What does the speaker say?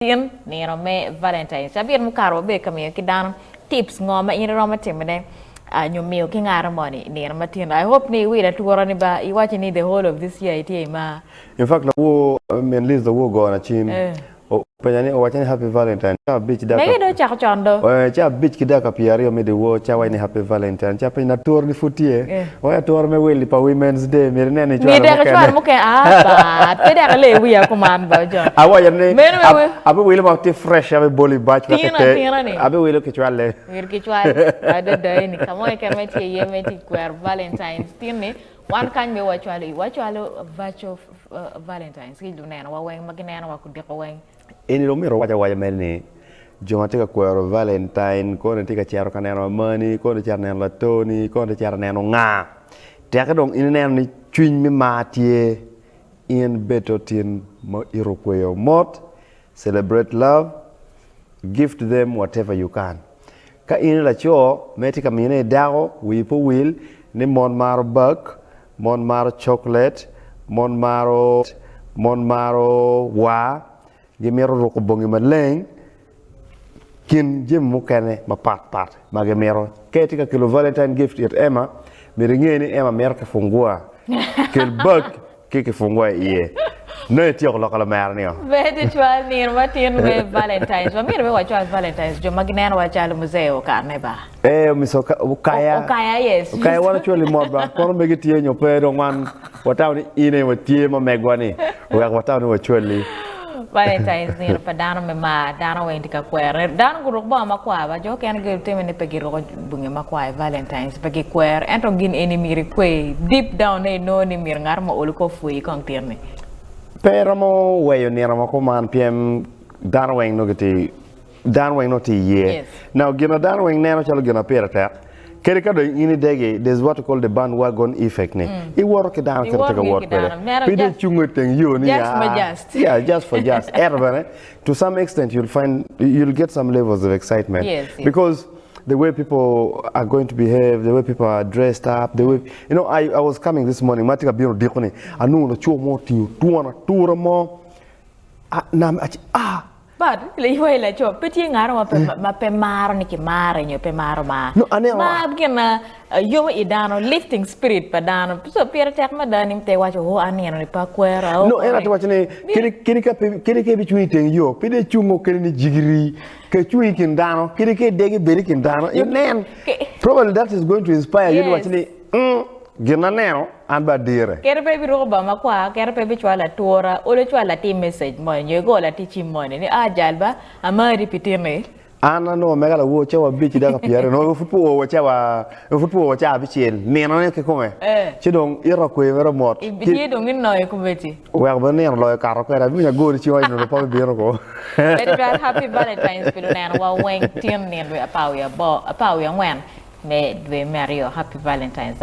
Tien nero me Valentines. Sabihin mo karo be kami kidan tips ngoma ini roma timene new meal king money near Martin. I hope ni we that to ba you watching the whole of this year ma. In fact, the war men list the war go on a chin. Penyani watching Happy Valentine. Cha beach da. Ngai do chak chondo. Cha beach kida ka piari me the war cha wine Happy Valentine. Cha pe na tour ni futie. Oya tour me weli pa Women's Day. Me ne ni chwa. Me de chwa mo ke ba. Pe de le wi ya command ba jo. Awa yane. Abe weli ma te fresh abe boli batch ka te. Abe weli ke chwa le. Wir ke chwa. Ada dai ni kamo e ke me ti ye me ti kwer Valentines tin ni. One kind me wachwalo virtual Valentines. Ki do nena wa weng maginena wa ku de ko weng. Ini lo miro waja melni joma tika kwero Valentine ko ne tika chero kaneno money ko ne chero neno latoni ko ne chero neno nga teka dong ini neno ni chwiny mi matie in beto tin mo irokweyo mot celebrate love gift them whatever you can ka ini la cho metika mine dago wipo will ni mon maro buck mon maro chocolate mon maro wa gemero roko bongi maleng kin jem mukane ma pat ma gemero ketika kilo Valentine gift yet Emma miringeni Emma merka fungua kel bug ke fungua iye no ti ko lokala mer ni vedi chwa nir matin me Valentines wa mir me wa chwa Valentines jo magneno wa chalo museo ka ne ba miso kaya yes kaya wala chwa li modba kono me gitie nyo pero man watawni ine watie ma megwani wa watawni wa chwa li Valentines ni pa dano me ma dano we ndika kwer dano guruk ba makwa ba jo ken ge teme ne pegi ro bunge makwa Valentines pegi kwer ento gin enemy kwe deep down ne no ni mir ngar mo ol ko fui kon tirne pero mo we ni ramo ko man pm dano we no gati dano we no ti ye now gina dano we neno chalo gina pera ta kere kado ini dege there's what we call the bandwagon effect ne I work it down kere take a work pide chungo teng yo ni yeah just for just erbane to some extent you'll get some levels of excitement because the way people are going to behave, the way people are dressed up, the way I was coming this morning matika biro dikoni anu no chuo ti tuana tura mo nam but le la cho peti ngaro ma pe maro ni ki mare nyo pe maro ma no ane ma bigena yo idano lifting spirit padano so pere tek ma dani te wacho ho ane no pa kwera no era to wachne kini ke bi chui teng yo pede chungo kene ni jigiri ke chui kin dano kini ke dege beri kin dano you nen probably that is going to inspire you wachne gina neo an ba dire kere pe bi roba makwa kere pe bi chwala tora ole chwala ti message mo nyego la ti chimone ni ajalba ama repeatine ana no megala wo chewa bichi daga piare no fupu wo chewa bichel neno ne ke come chidong ira ko evera mot bi dong no e kubeti wa ba ne lo ka ro ko ra bi nya gori chi wa no pa bi ro ko happy Valentines pilu neno wa weng tien ne we apaw ya ngwen me we Mario happy Valentines.